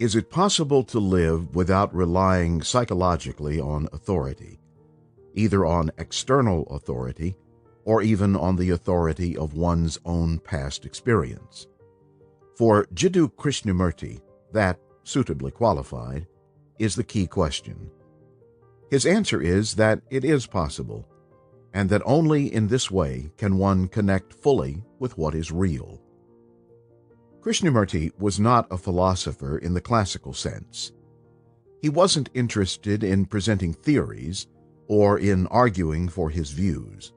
Is it possible to live without relying psychologically on authority, either on external authority or even on the authority of one's own past experience? For Jiddu Krishnamurti, that, suitably qualified, is the key question. His answer is that it is possible, and that only in this way can one connect fully with what is real. Krishnamurti was not a philosopher in the classical sense. He wasn't interested in presenting theories or in arguing for his views.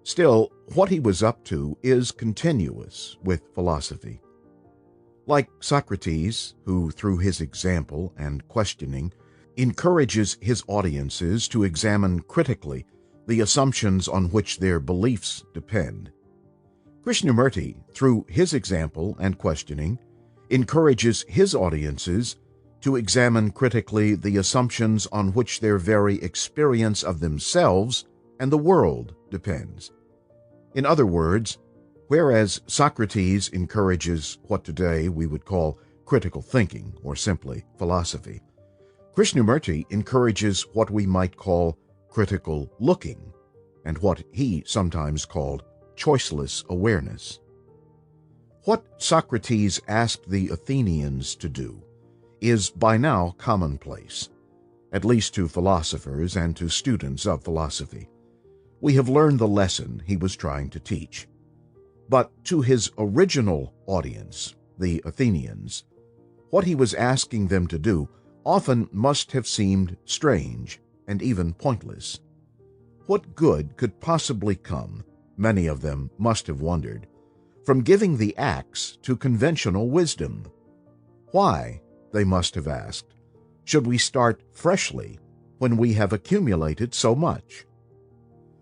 Still, what he was up to is continuous with philosophy. Like Socrates, who through his example and questioning encourages his audiences to examine critically the assumptions on which their beliefs depend, Krishnamurti, through his example and questioning, encourages his audiences to examine critically the assumptions on which their very experience of themselves and the world depends. In other words, whereas Socrates encourages what today we would call critical thinking, or simply philosophy, Krishnamurti encourages what we might call critical looking, and what he sometimes called choiceless awareness. What Socrates asked the Athenians to do is by now commonplace, at least to philosophers and to students of philosophy. We have learned the lesson he was trying to teach. But to his original audience, the Athenians, what he was asking them to do often must have seemed strange and even pointless. What good could possibly come, many of them must have wondered, from giving the axe to conventional wisdom? Why, they must have asked, should we start freshly when we have accumulated so much?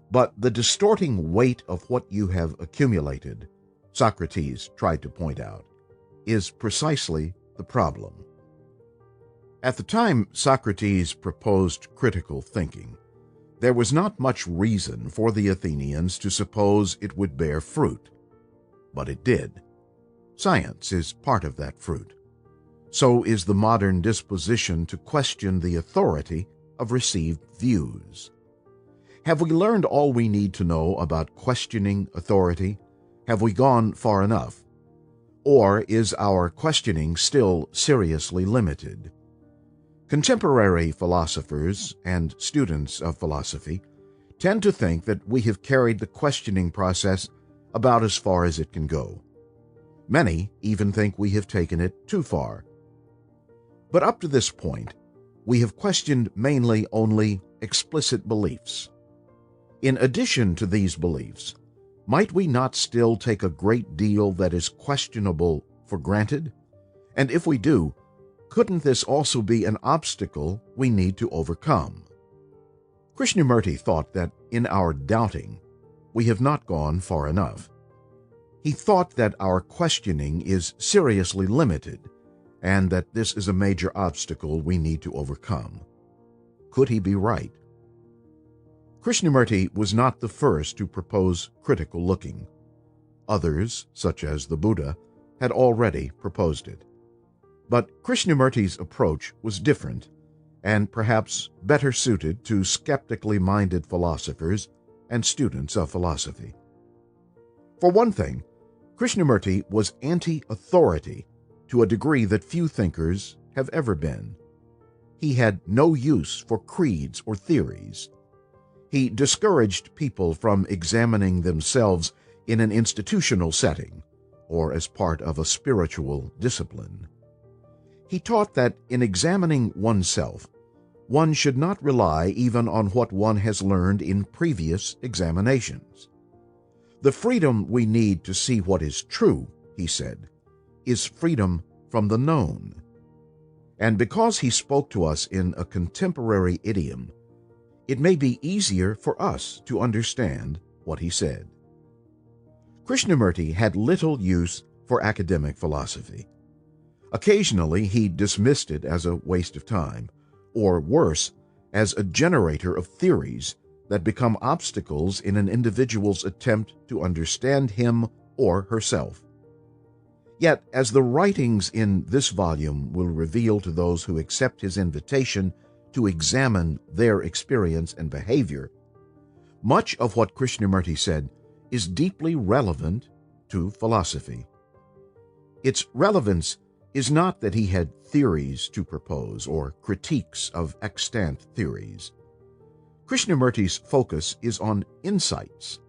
But the distorting weight of what you have accumulated, Socrates tried to point out, is precisely the problem. At the time Socrates proposed critical thinking, there was not much reason for the Athenians to suppose it would bear fruit. But it did. Science is part of that fruit. So is the modern disposition to question the authority of received views. Have we learned all we need to know about questioning authority? Have we gone far enough? Or is our questioning still seriously limited? Contemporary philosophers and students of philosophy tend to think that we have carried the questioning process about as far as it can go. Many even think we have taken it too far. But up to this point, we have questioned mainly only explicit beliefs. In addition to these beliefs, might we not still take a great deal that is questionable for granted? And if we do, couldn't this also be an obstacle we need to overcome? Krishnamurti thought that in our doubting, we have not gone far enough. He thought that our questioning is seriously limited, and that this is a major obstacle we need to overcome. Could he be right? Krishnamurti was not the first to propose critical looking. Others, such as the Buddha, had already proposed it. But Krishnamurti's approach was different, and perhaps better suited to skeptically minded philosophers and students of philosophy. For one thing, Krishnamurti was anti-authority to a degree that few thinkers have ever been. He had no use for creeds or theories. He discouraged people from examining themselves in an institutional setting or as part of a spiritual discipline. He taught that in examining oneself, one should not rely even on what one has learned in previous examinations. The freedom we need to see what is true, he said, is freedom from the known. And because he spoke to us in a contemporary idiom, it may be easier for us to understand what he said. Krishnamurti had little use for academic philosophy. Occasionally he dismissed it as a waste of time, or worse, as a generator of theories that become obstacles in an individual's attempt to understand him or herself. Yet, as the writings in this volume will reveal to those who accept his invitation to examine their experience and behavior, much of what Krishnamurti said is deeply relevant to philosophy. Its relevance is not that he had theories to propose or critiques of extant theories. Krishnamurti's focus is on insights.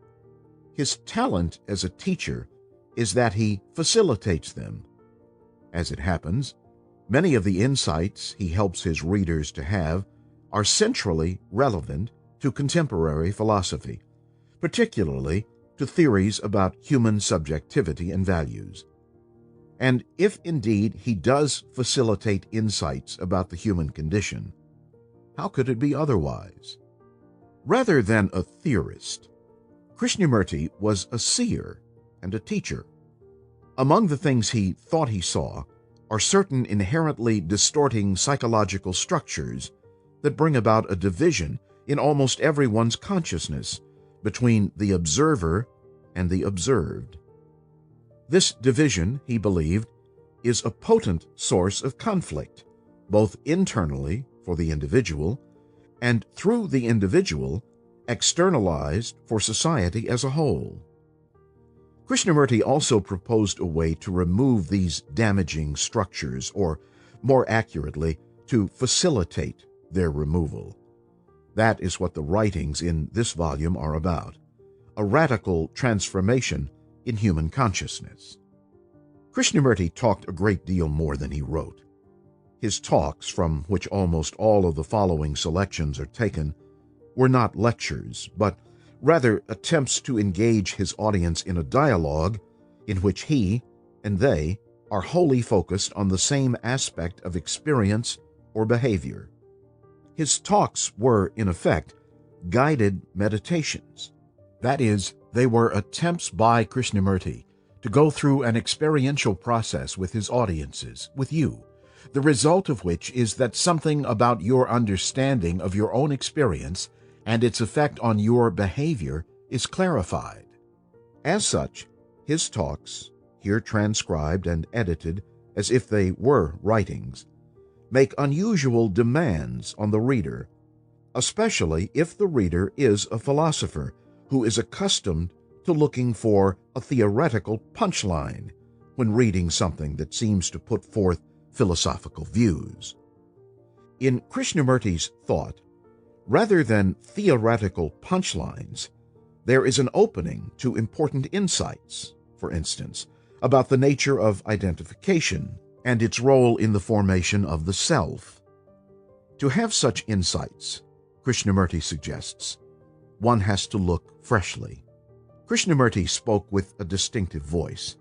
His talent as a teacher is that he facilitates them. As it happens, many of the insights he helps his readers to have are centrally relevant to contemporary philosophy, particularly to theories about human subjectivity and values. And if indeed he does facilitate insights about the human condition, how could it be otherwise? Rather than a theorist, Krishnamurti was a seer and a teacher. Among the things he thought he saw are certain inherently distorting psychological structures that bring about a division in almost everyone's consciousness between the observer and the observed. This division, he believed, is a potent source of conflict, both internally for the individual and through the individual externalized for society as a whole. Krishnamurti also proposed a way to remove these damaging structures, or more accurately, to facilitate their removal. That is what the writings in this volume are about, a radical transformation in human consciousness. Krishnamurti talked a great deal more than he wrote. His talks, from which almost all of the following selections are taken, were not lectures, but rather attempts to engage his audience in a dialogue in which he and they are wholly focused on the same aspect of experience or behavior. His talks were, in effect, guided meditations. That is, they were attempts by Krishnamurti to go through an experiential process with his audiences, with you, the result of which is that something about your understanding of your own experience and its effect on your behavior is clarified. As such, his talks, here transcribed and edited as if they were writings, make unusual demands on the reader, especially if the reader is a philosopher who is accustomed to looking for a theoretical punchline when reading something that seems to put forth philosophical views. In Krishnamurti's thought, rather than theoretical punchlines, there is an opening to important insights, for instance, about the nature of identification and its role in the formation of the self. To have such insights, Krishnamurti suggests, one has to look freshly. Krishnamurti spoke with a distinctive voice.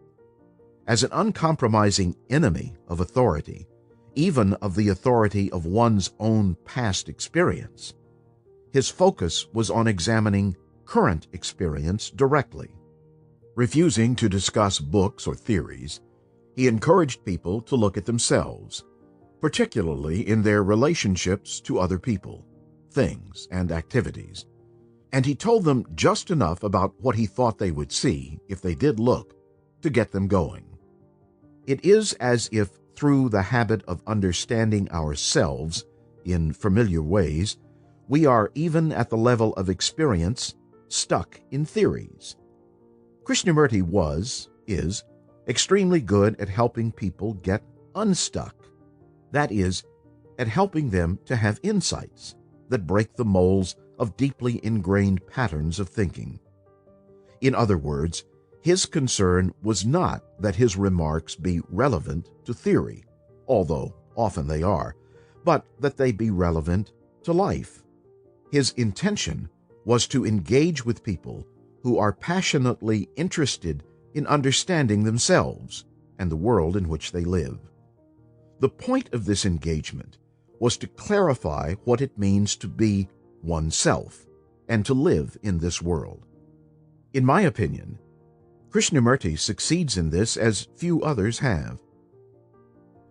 As an uncompromising enemy of authority, even of the authority of one's own past experience, his focus was on examining current experience directly. Refusing to discuss books or theories, he encouraged people to look at themselves, particularly in their relationships to other people, things, and activities, and he told them just enough about what he thought they would see if they did look to get them going. It is as if through the habit of understanding ourselves in familiar ways, we are, even at the level of experience, stuck in theories. Krishnamurti is, extremely good at helping people get unstuck. That is, at helping them to have insights that break the molds of deeply ingrained patterns of thinking. In other words, his concern was not that his remarks be relevant to theory, although often they are, but that they be relevant to life. His intention was to engage with people who are passionately interested in understanding themselves and the world in which they live. The point of this engagement was to clarify what it means to be oneself and to live in this world. In my opinion, Krishnamurti succeeds in this as few others have.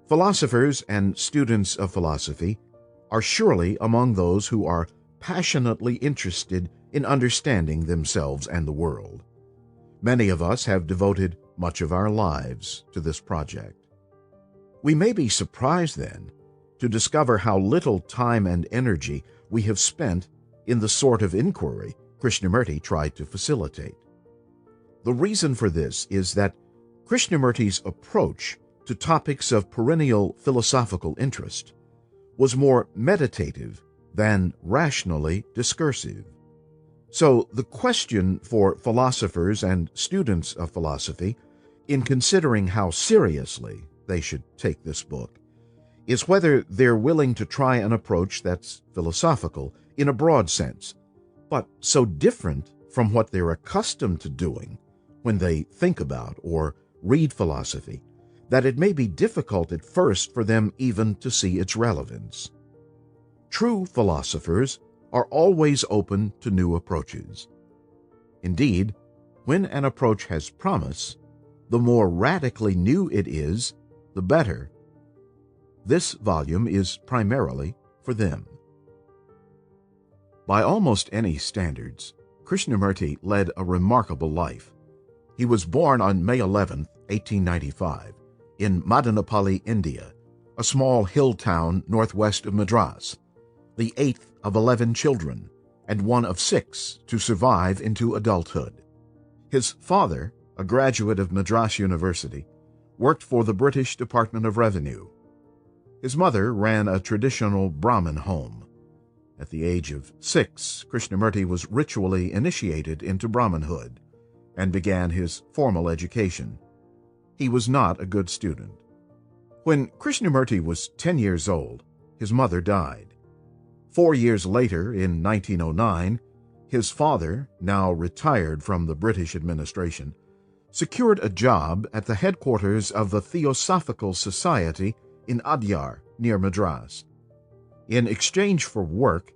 Philosophers and students of philosophy are surely among those who are passionately interested in understanding themselves and the world. Many of us have devoted much of our lives to this project. We may be surprised, then, to discover how little time and energy we have spent in the sort of inquiry Krishnamurti tried to facilitate. The reason for this is that Krishnamurti's approach to topics of perennial philosophical interest was more meditative than rationally discursive. So the question for philosophers and students of philosophy, in considering how seriously they should take this book, is whether they're willing to try an approach that's philosophical in a broad sense, but so different from what they're accustomed to doing when they think about or read philosophy that it may be difficult at first for them even to see its relevance. True philosophers are always open to new approaches. Indeed, when an approach has promise, the more radically new it is, the better. This volume is primarily for them. By almost any standards, Krishnamurti led a remarkable life. He was born on May 11, 1895, in Madanapalli, India, a small hill town northwest of Madras, the eighth of 11 children, and one of 6 to survive into adulthood. His father, a graduate of Madras University, worked for the British Department of Revenue. His mother ran a traditional Brahmin home. At the age of 6, Krishnamurti was ritually initiated into Brahmanhood and began his formal education. He was not a good student. When Krishnamurti was 10 years old, his mother died. 4 years later, in 1909, his father, now retired from the British administration, secured a job at the headquarters of the Theosophical Society in Adyar, near Madras. In exchange for work,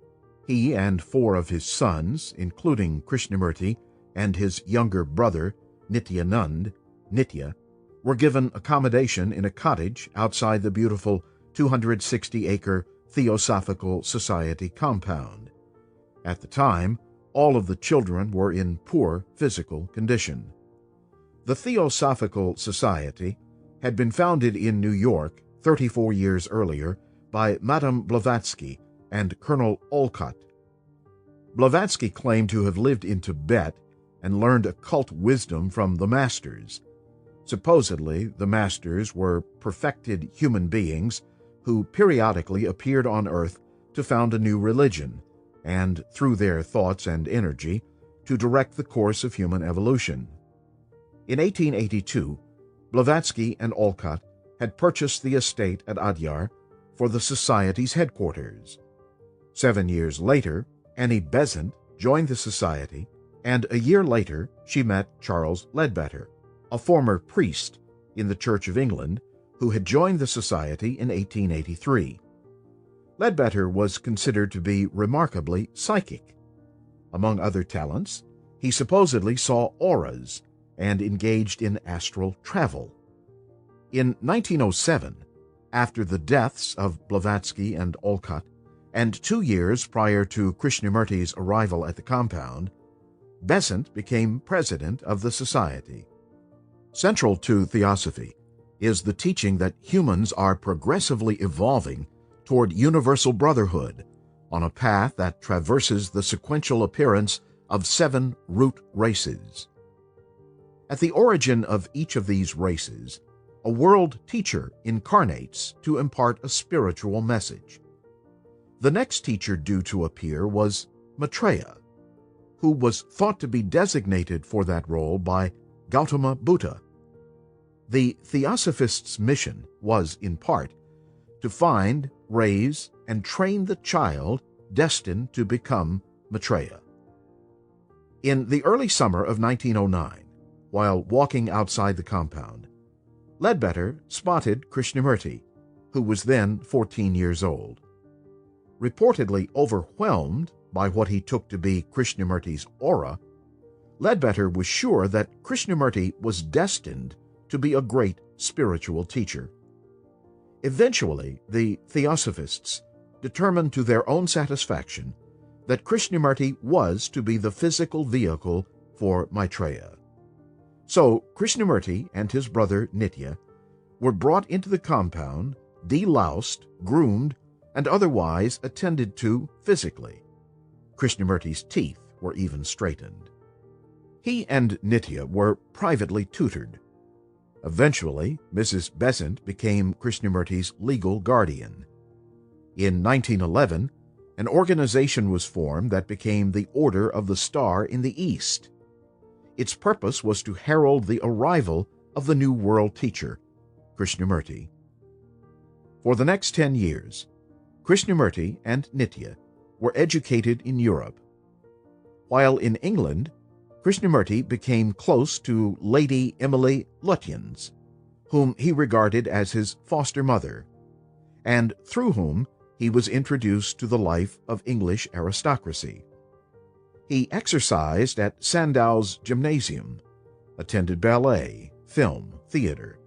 he and 4 of his sons, including Krishnamurti and his younger brother Nityanand, Nitya, were given accommodation in a cottage outside the beautiful 260-acre Theosophical Society compound. At the time, all of the children were in poor physical condition. The Theosophical Society had been founded in New York 34 years earlier by Madame Blavatsky and Colonel Olcott. Blavatsky claimed to have lived in Tibet and learned occult wisdom from the masters. Supposedly, the masters were perfected human beings who periodically appeared on Earth to found a new religion, and through their thoughts and energy, to direct the course of human evolution. In 1882, Blavatsky and Olcott had purchased the estate at Adyar for the Society's headquarters. 7 years later, Annie Besant joined the Society, and a year later she met Charles Ledbetter, a former priest in the Church of England who had joined the Society in 1883. Ledbetter was considered to be remarkably psychic. Among other talents, he supposedly saw auras and engaged in astral travel. In 1907, after the deaths of Blavatsky and Olcott, and 2 years prior to Krishnamurti's arrival at the compound, Besant became president of the Society. Central to Theosophy is the teaching that humans are progressively evolving toward universal brotherhood on a path that traverses the sequential appearance of 7 root races. At the origin of each of these races, a world teacher incarnates to impart a spiritual message. The next teacher due to appear was Maitreya, who was thought to be designated for that role by Gautama Buddha. The Theosophist's mission was, in part, to find, raise, and train the child destined to become Maitreya. In the early summer of 1909, while walking outside the compound, Ledbetter spotted Krishnamurti, who was then 14 years old. Reportedly overwhelmed by what he took to be Krishnamurti's aura, Ledbetter was sure that Krishnamurti was destined to be a great spiritual teacher. Eventually, the Theosophists determined to their own satisfaction that Krishnamurti was to be the physical vehicle for Maitreya. So Krishnamurti and his brother Nitya were brought into the compound, deloused, groomed, and otherwise attended to physically. Krishnamurti's teeth were even straightened. He and Nitya were privately tutored. Eventually, Mrs. Besant became Krishnamurti's legal guardian. In 1911, an organization was formed that became the Order of the Star in the East. Its purpose was to herald the arrival of the New World teacher, Krishnamurti. For the next 10 years, Krishnamurti and Nitya were educated in Europe. While in England, Krishnamurti became close to Lady Emily Lutyens, whom he regarded as his foster mother, and through whom he was introduced to the life of English aristocracy. He exercised at Sandow's Gymnasium, attended ballet, film, theater,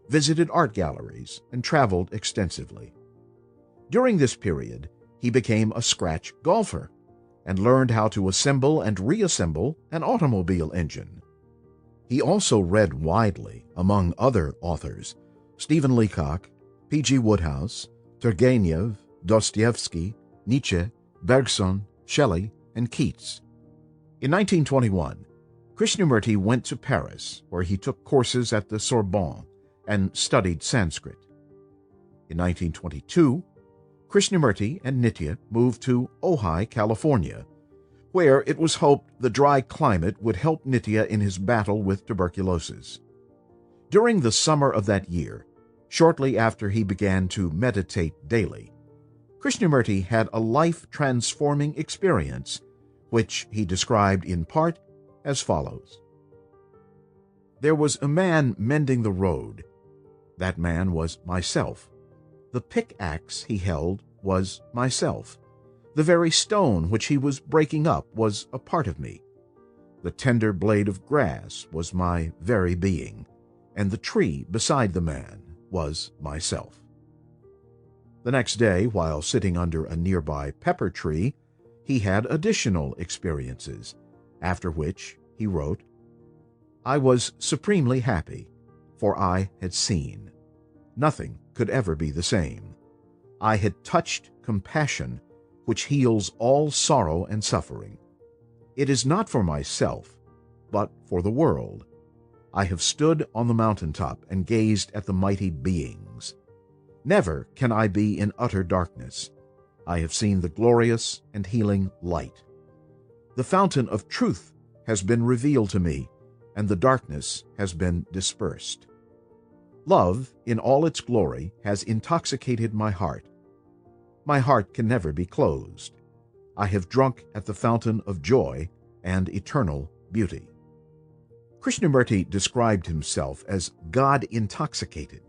visited art galleries, and traveled extensively. During this period, he became a scratch golfer and learned how to assemble and reassemble an automobile engine. He also read widely, among other authors, Stephen Leacock, P.G. Wodehouse, Turgenev, Dostoevsky, Nietzsche, Bergson, Shelley, and Keats. In 1921, Krishnamurti went to Paris, where he took courses at the Sorbonne and studied Sanskrit. In 1922, Krishnamurti and Nitya moved to Ojai, California, where it was hoped the dry climate would help Nitya in his battle with tuberculosis. During the summer of that year, shortly after he began to meditate daily, Krishnamurti had a life-transforming experience, which he described in part as follows. There was a man mending the road. That man was myself. The pickaxe he held was myself. The very stone which he was breaking up was a part of me. The tender blade of grass was my very being, and the tree beside the man was myself. The next day, while sitting under a nearby pepper tree, he had additional experiences, after which he wrote, I was supremely happy, for I had seen. Nothing could ever be the same. I had touched compassion, which heals all sorrow and suffering. It is not for myself, but for the world. I have stood on the mountaintop and gazed at the mighty beings. Never can I be in utter darkness. I have seen the glorious and healing light. The fountain of truth has been revealed to me, and the darkness has been dispersed. Love, in all its glory, has intoxicated my heart. My heart can never be closed. I have drunk at the fountain of joy and eternal beauty. Krishnamurti described himself as God-intoxicated.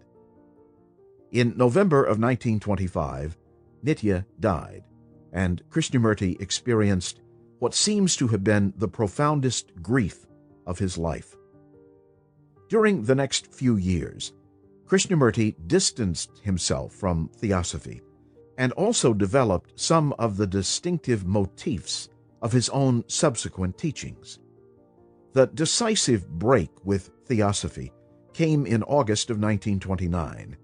In November of 1925, Nitya died, and Krishnamurti experienced what seems to have been the profoundest grief of his life. During the next few years, Krishnamurti distanced himself from theosophy and also developed some of the distinctive motifs of his own subsequent teachings. The decisive break with theosophy came in August of 1929,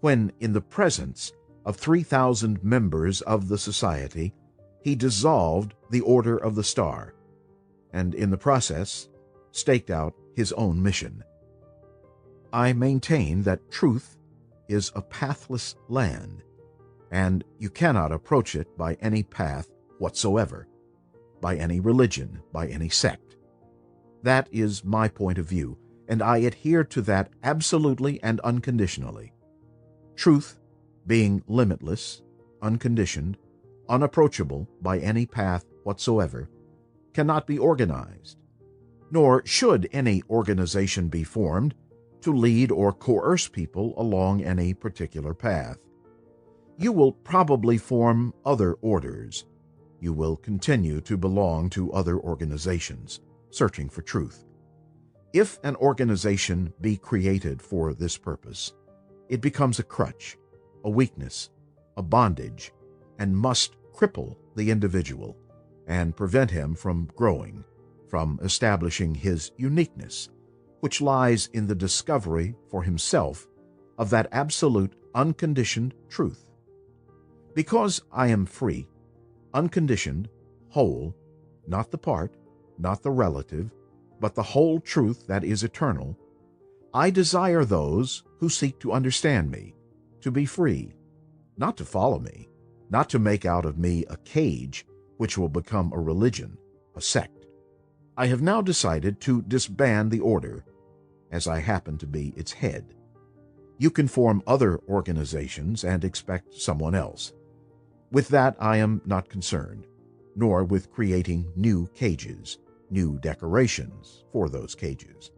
when, in the presence of 3,000 members of the society, he dissolved the Order of the Star, and in the process staked out his own mission. I maintain that truth is a pathless land, and you cannot approach it by any path whatsoever, by any religion, by any sect. That is my point of view, and I adhere to that absolutely and unconditionally. Truth, being limitless, unconditioned, unapproachable by any path whatsoever, cannot be organized, nor should any organization be formed to lead or coerce people along any particular path. You will probably form other orders. You will continue to belong to other organizations, searching for truth. If an organization be created for this purpose, it becomes a crutch, a weakness, a bondage, and must cripple the individual and prevent him from growing, from establishing his uniqueness, which lies in the discovery for himself of that absolute unconditioned truth. Because I am free, unconditioned, whole, not the part, not the relative, but the whole truth that is eternal, I desire those who seek to understand me to be free, not to follow me, not to make out of me a cage which will become a religion, a sect. I have now decided to disband the order, as I happen to be its head. You can form other organizations and expect someone else. With that I am not concerned, nor with creating new cages, new decorations for those cages.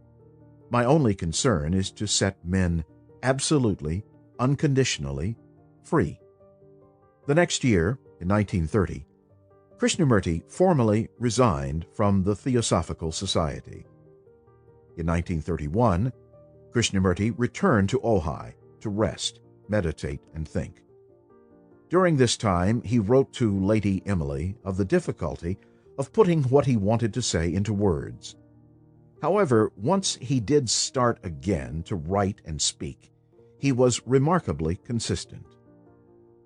My only concern is to set men absolutely, unconditionally free. The next year, in 1930, Krishnamurti formally resigned from the Theosophical Society. In 1931, Krishnamurti returned to Ojai to rest, meditate, and think. During this time, he wrote to Lady Emily of the difficulty of putting what he wanted to say into words. However, once he did start again to write and speak, he was remarkably consistent.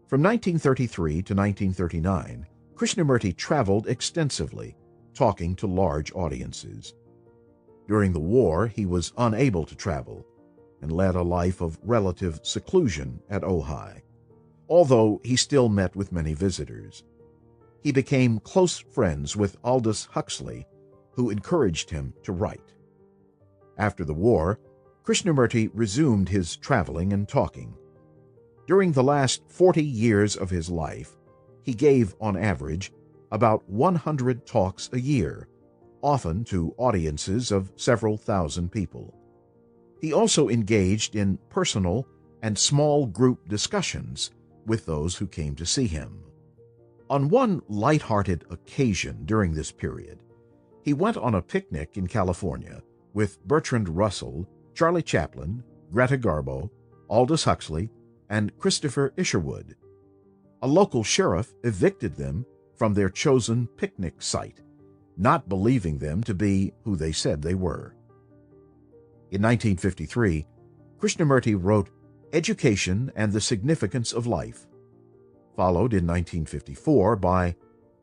From 1933 to 1939, Krishnamurti traveled extensively, talking to large audiences. During the war, he was unable to travel and led a life of relative seclusion at Ojai, although he still met with many visitors. He became close friends with Aldous Huxley, who encouraged him to write. After the war, Krishnamurti resumed his traveling and talking. During the last 40 years of his life, he gave, on average, about 100 talks a year, often to audiences of several thousand people. He also engaged in personal and small group discussions with those who came to see him. On one light-hearted occasion during this period, he went on a picnic in California with Bertrand Russell, Charlie Chaplin, Greta Garbo, Aldous Huxley, and Christopher Isherwood. A local sheriff evicted them from their chosen picnic site, not believing them to be who they said they were. In 1953, Krishnamurti wrote Education and the Significance of Life, followed in 1954 by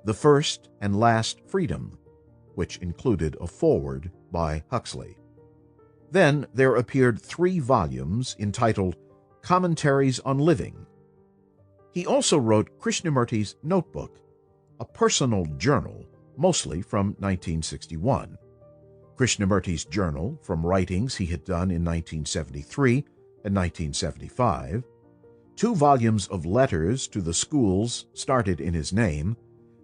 The First and Last Freedom, which included a foreword by Huxley. Then there appeared 3 volumes entitled Commentaries on Living. He also wrote Krishnamurti's Notebook, a personal journal, mostly from 1961. Krishnamurti's journal from writings he had done in 1973 and 1975, 2 volumes of letters to the schools started in his name,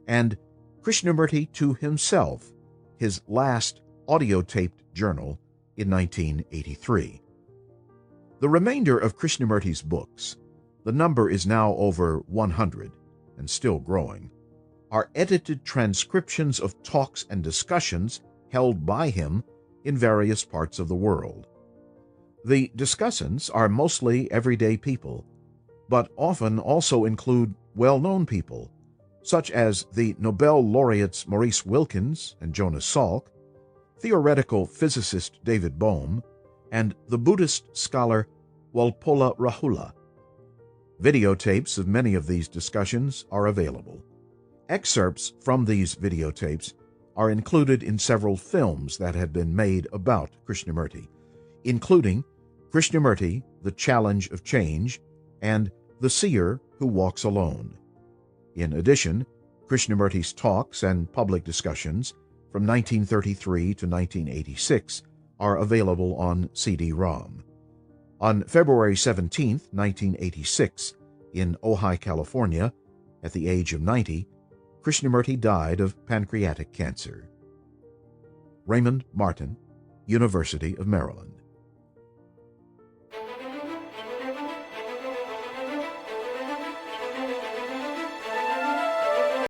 and Krishnamurti to himself, his last audio-taped journal in 1983. The remainder of Krishnamurti's books, the number is now over 100 and still growing, are edited transcriptions of talks and discussions held by him in various parts of the world. The discussants are mostly everyday people, but often also include well-known people, such as the Nobel laureates Maurice Wilkins and Jonas Salk, theoretical physicist David Bohm, and the Buddhist scholar Walpola Rahula. Videotapes of many of these discussions are available. Excerpts from these videotapes are included in several films that have been made about Krishnamurti, including Krishnamurti, The Challenge of Change, and The Seer Who Walks Alone. In addition, Krishnamurti's talks and public discussions from 1933 to 1986 are available on CD-ROM. On February 17, 1986, in Ojai, California, at the age of 90, Krishnamurti died of pancreatic cancer. Raymond Martin, University of Maryland.